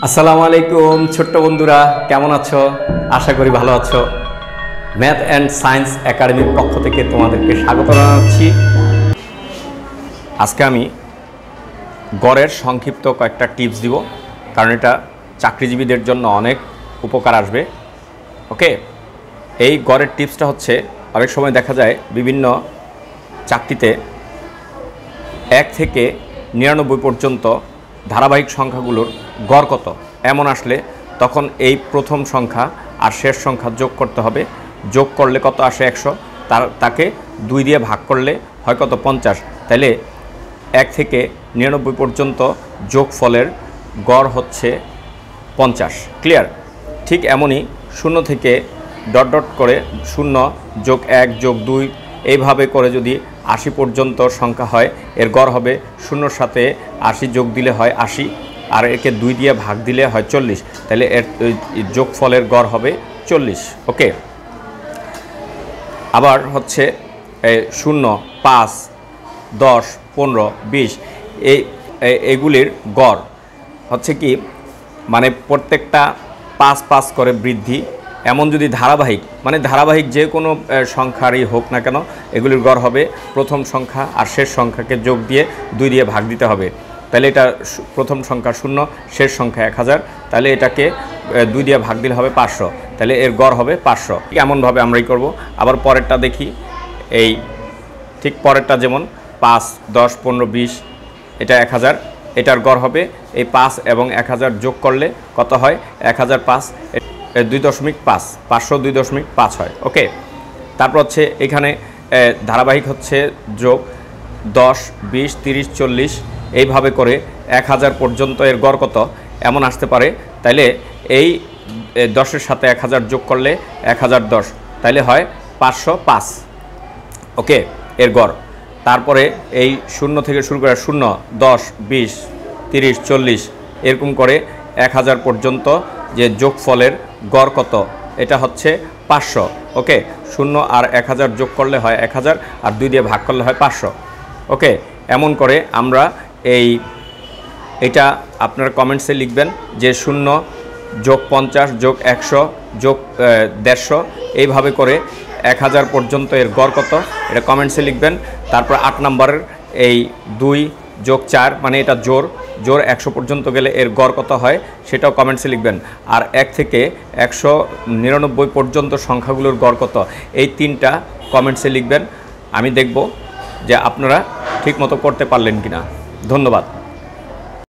আসসালামু আলাইকুম ছোট্ট বন্ধুরা, কেমন আছো? আশা করি ভালো আছো। ম্যাথ অ্যান্ড সায়েন্স একাডেমির পক্ষ থেকে তোমাদেরকে স্বাগত জানাচ্ছি। আজকে আমি গড়ের সংক্ষিপ্ত কয়েকটা টিপস দিব, কারণ এটা চাকরিজীবীদের জন্য অনেক উপকার আসবে। ওকে, এই গড়ের টিপসটা হচ্ছে, অনেক সময় দেখা যায় বিভিন্ন চাকরিতে 1 থেকে 99 পর্যন্ত ধারাবাহিক সংখ্যাগুলোর গড় কত এমন আসলে তখন এই প্রথম সংখ্যা আর শেষ সংখ্যা যোগ করতে হবে। যোগ করলে কত আসে 100, তাকে 2 দিয়ে ভাগ করলে হয় কত 50। তাহলে 1 থেকে 99 পর্যন্ত যোগফলের গড় হচ্ছে 50। ক্লিয়ার? ঠিক এমনই 0 থেকে ডট ডট করে 0 যোগ 1 যোগ 2 এইভাবে করে যদি 80 পর্যন্ত সংখ্যা হয়, এর গড় হবে 0-র সাথে 80 যোগ দিলে হয় 80, আর একে 2 দিয়ে ভাগ দিলে হয় 40। তাহলে এর যোগফলের গড় হবে 40। ওকে, আবার হচ্ছে 0, 5, 10, 15, 20 এগুলির গড় হচ্ছে কি, মানে প্রত্যেকটা 5-5 করে বৃদ্ধি, এমন যদি ধারাবাহিক যে কোনো সংখ্যারই হোক না কেন, এগুলির গড় হবে প্রথম সংখ্যা আর শেষ সংখ্যাকে যোগ দিয়ে 2 দিয়ে ভাগ দিতে হবে। তাহলে এটা প্রথম সংখ্যা 0, শেষ সংখ্যা 1000, তাহলে এটাকে 2 দিয়ে ভাগ দিলে হবে 500, তাহলে এর গড় হবে 500। এমনভাবে আমরাই করব। আবার পরেরটা দেখি, এই ঠিক পরেরটা যেমন 5, 10, 15, 20 এটা 1000, এটার গড় হবে এই 5 এবং 1000 যোগ করলে কত হয় 1005, 2.5, 500 2.5 হয়। ওকে, তারপর হচ্ছে এখানে ধারাবাহিক হচ্ছে যোগ 10, 20, 30, 40 এইভাবে করে 1000 পর্যন্ত এর গড় কত এমন আসতে পারে। তাইলে এই 10-এর সাথে 1000 যোগ করলে 1010, তাইলে হয় 505। ওকে, এর গড়। তারপরে এই 0 থেকে শুরু করে 0, 10, 20, 30, 40 এরকম করে 1000 পর্যন্ত যে যোগফলের গড় কত, এটা হচ্ছে 500। ওকে, 0 আর 1000 যোগ করলে হয় 1000, আর 2 দিয়ে ভাগ করলে হয় 500। ওকে, এমন করে আমরা এটা আপনারা কমেন্টসে লিখবেন যে 0 যোগ 50 যোগ 100 যোগ 150 এইভাবে করে 1000 পর্যন্ত এর গড় কত, এটা কমেন্টসে লিখবেন। তারপর 8 নম্বরের এই 2 যোগ 4, মানে এটা জোর 100 পর্যন্ত গেলে এর গড় কত হয় সেটাও কমেন্টসে লিখবেন। আর 1 থেকে 199 পর্যন্ত সংখ্যাগুলোর গড় কত, এই 3টা কমেন্টসে লিখবেন। আমি দেখব যে আপনারা ঠিকমতো করতে পারলেন কিনা। ধন্যবাদ।